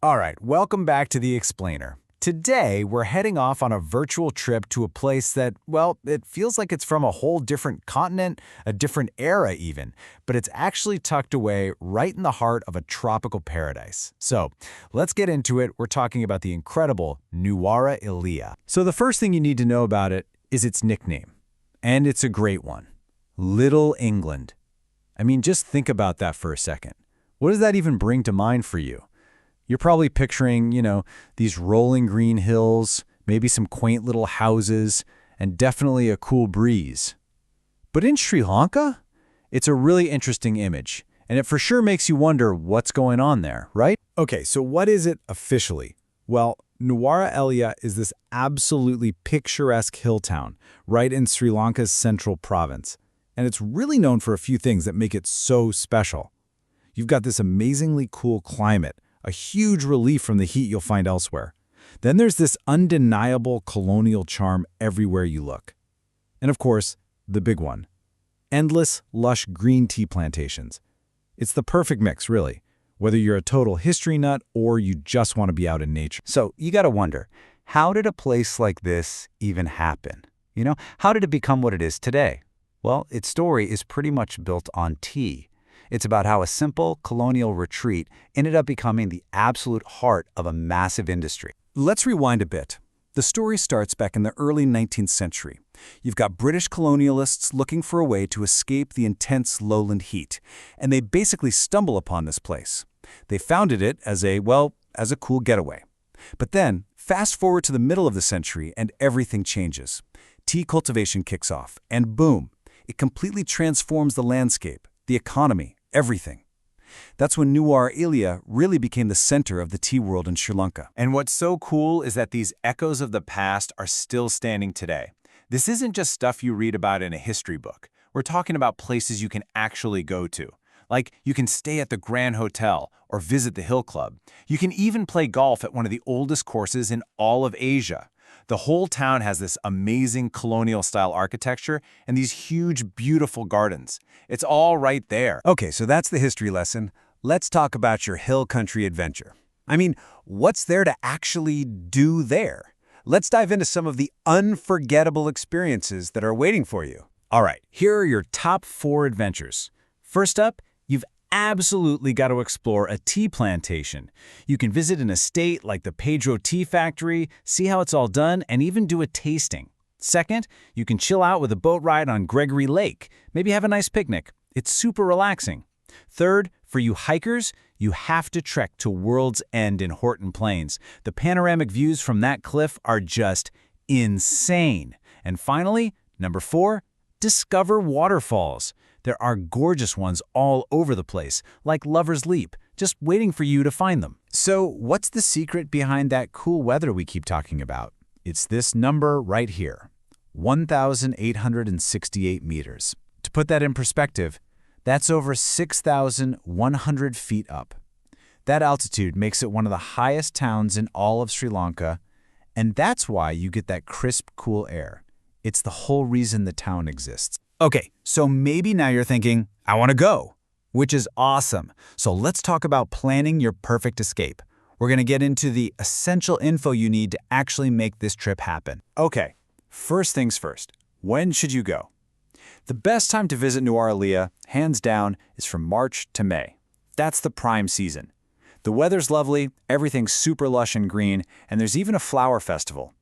All right, welcome back to The Explainer. Today, we're heading off on a virtual trip to a place that, well, it feels like it's from a whole different continent, a different era even, but it's actually tucked away right in the heart of a tropical paradise. So, let's get into it. We're talking about the incredible Nuwara Eliya. So the first thing you need to know about it is its nickname, and it's a great one. Little England. I mean, just think about that for a second. What does that even bring to mind for you? You're probably picturing, these rolling green hills, maybe some quaint little houses, and definitely a cool breeze. But in Sri Lanka, it's a really interesting image, and it for sure makes you wonder what's going on there, right? Okay, so what is it officially? Well, Nuwara Eliya is this absolutely picturesque hill town right in Sri Lanka's central province. And it's really known for a few things that make it so special. You've got this amazingly cool climate, a huge relief from the heat you'll find elsewhere. Then there's this undeniable colonial charm everywhere you look. And of course, the big one, endless, lush green tea plantations. It's the perfect mix, really, whether you're a total history nut or you just want to be out in nature. So you got to wonder, how did a place like this even happen? How did it become what it is today? Well, its story is pretty much built on tea. It's about how a simple colonial retreat ended up becoming the absolute heart of a massive industry. Let's rewind a bit. The story starts back in the early 19th century. You've got British colonialists looking for a way to escape the intense lowland heat, and they basically stumble upon this place. They founded it as a cool getaway. But then, fast forward to the middle of the century and everything changes. Tea cultivation kicks off, and boom, it completely transforms the landscape, the economy, everything. That's when Nuwara Eliya really became the center of the tea world in Sri Lanka. And what's so cool is that these echoes of the past are still standing today. This isn't just stuff you read about in a history book. We're talking about places you can actually go to. Like, you can stay at the Grand Hotel or visit the Hill Club. You can even play golf at one of the oldest courses in all of Asia. The whole town has this amazing colonial-style architecture and these huge, beautiful gardens. It's all right there. Okay, so that's the history lesson. Let's talk about your hill country adventure. I mean, what's there to actually do there? Let's dive into some of the unforgettable experiences that are waiting for you. All right, here are your top 4 adventures. First up, you've absolutely got to explore a tea plantation. You can visit an estate like the Pedro Tea Factory, see how it's all done, and even do a tasting. Second, you can chill out with a boat ride on Gregory Lake, maybe have a nice picnic. It's super relaxing. Third, for you hikers, you have to trek to World's End in Horton Plains. The panoramic views from that cliff are just insane. And finally, number 4, discover waterfalls. There are gorgeous ones all over the place, like Lover's Leap, just waiting for you to find them. So what's the secret behind that cool weather we keep talking about? It's this number right here, 1,868 meters. To put that in perspective, that's over 6,100 feet up. That altitude makes it one of the highest towns in all of Sri Lanka, and that's why you get that crisp, cool air. It's the whole reason the town exists. Okay, so maybe now you're thinking, I want to go, which is awesome. So let's talk about planning your perfect escape. We're going to get into the essential info you need to actually make this trip happen. Okay, first things first, when should you go? The best time to visit Nuwara Eliya, hands down, is from March to May. That's the prime season. The weather's lovely, everything's super lush and green, and there's even a flower festival.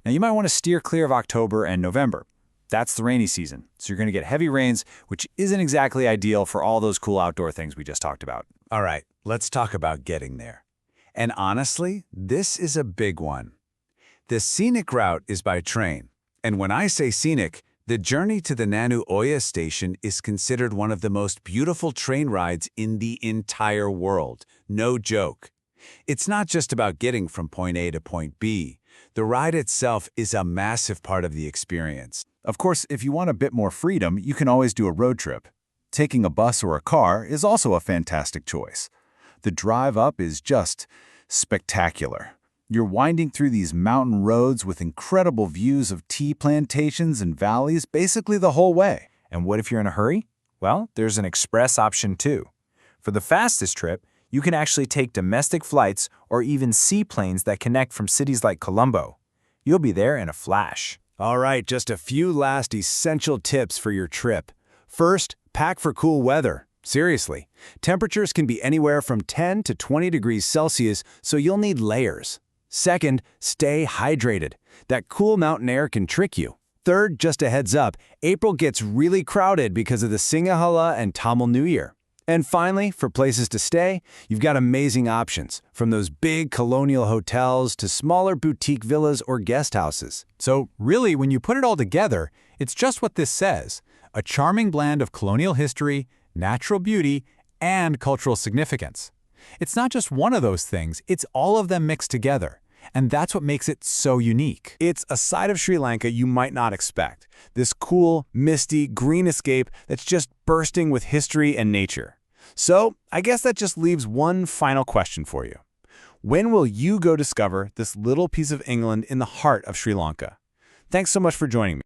Now you might want to steer clear of October and November. That's the rainy season, so you're going to get heavy rains, which isn't exactly ideal for all those cool outdoor things we just talked about. All right, let's talk about getting there. And honestly, this is a big one. The scenic route is by train. And when I say scenic, the journey to the Nanu Oya station is considered one of the most beautiful train rides in the entire world. No joke. It's not just about getting from point A to point B. The ride itself is a massive part of the experience. Of course, if you want a bit more freedom, you can always do a road trip. Taking a bus or a car is also a fantastic choice. The drive up is just spectacular. You're winding through these mountain roads with incredible views of tea plantations and valleys basically the whole way. And what if you're in a hurry? Well, there's an express option too. For the fastest trip, You can actually take domestic flights or even seaplanes that connect from cities like Colombo. You'll be there in a flash. All right, just a few last essential tips for your trip. First, pack for cool weather. Seriously, temperatures can be anywhere from 10 to 20 degrees Celsius, so you'll need layers. Second, stay hydrated. That cool mountain air can trick you. Third, just a heads up, April gets really crowded because of the Singahala and Tamil New Year. And finally, for places to stay, you've got amazing options, from those big colonial hotels to smaller boutique villas or guest houses. So really, when you put it all together, it's just what this says: a charming blend of colonial history, natural beauty, and cultural significance. It's not just one of those things, it's all of them mixed together. And that's what makes it so unique. It's a side of Sri Lanka you might not expect. This cool, misty, green escape that's just bursting with history and nature. So, I guess that just leaves one final question for you. When will you go discover this little piece of England in the heart of Sri Lanka? Thanks so much for joining me.